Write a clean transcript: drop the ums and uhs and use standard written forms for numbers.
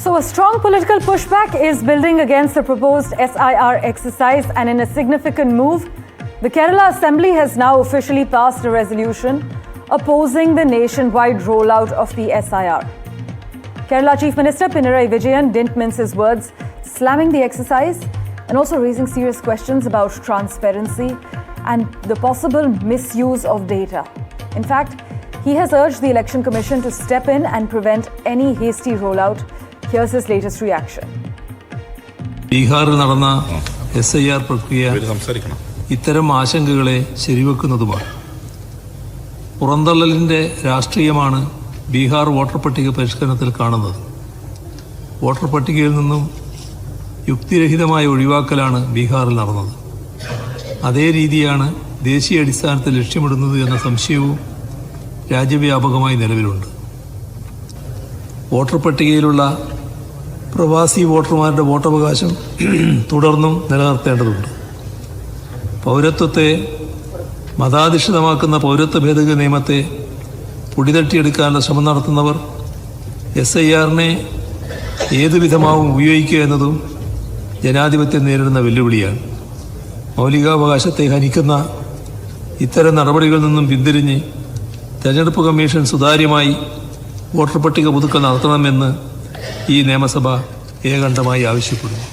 So a strong political pushback is building against the proposed SIR exercise, and in a significant move, the Kerala Assembly has now officially passed a resolution opposing the nationwide rollout of the SIR. Kerala Chief Minister Pinarayi Vijayan didn't mince his words, slamming the exercise and also raising serious questions about transparency and the possible misuse of data. In fact, he has urged the Election Commission to step in and prevent any hasty rollout. Here's his latest reaction. ബീഹാറിൽ നടന്ന SIR പ്രക്രിയ ഇത്തരം ആശങ്കകളെ ശരിവെക്കുന്നതുമാണ്. പുറന്തള്ളലിൻ്റെ രാഷ്ട്രീയമാണ് Bihar voter പട്ടിക പരിഷ്കരണത്തിൽ കാണുന്നത്. Voter പട്ടികയിൽ നിന്നും യുക്തിരഹിതമായ ഒഴിവാക്കലാണ് ബീഹാറിൽ നടന്നത്. അതേ രീതിയാണ് ദേശീയ അടിസ്ഥാനത്തിൽ ലക്ഷ്യമിടുന്നത് എന്ന സംശയവും രാജ്യവ്യാപകമായി നിലവിലുണ്ട്. വോട്ടർ പട്ടികയിലുള്ള പ്രവാസി വോട്ടർമാരുടെ വോട്ടവകാശം തുടർന്നും നിലനിർത്തേണ്ടതുണ്ട്. പൗരത്വത്തെ മതാധിഷ്ഠിതമാക്കുന്ന പൗരത്വ ഭേദഗതി നിയമത്തെ പൊടിതട്ടിയെടുക്കാനുള്ള ശ്രമം നടത്തുന്നവർ SIRനെ ഏതുവിധമാവും ഉപയോഗിക്കുക എന്നതും ജനാധിപത്യം നേരിടുന്ന വെല്ലുവിളിയാണ്. മൗലികാവകാശത്തെ ഹനിക്കുന്ന ഇത്തരം നടപടികളിൽ നിന്നും പിന്തിരിഞ്ഞ് തെരഞ്ഞെടുപ്പ് കമ്മീഷൻ സുതാര്യമായി വോട്ടർ പട്ടിക പുതുക്കൽ നടത്തണമെന്ന് ഈ നിയമസഭ ഏകകണ്ഠമായി ആവശ്യപ്പെടുന്നു.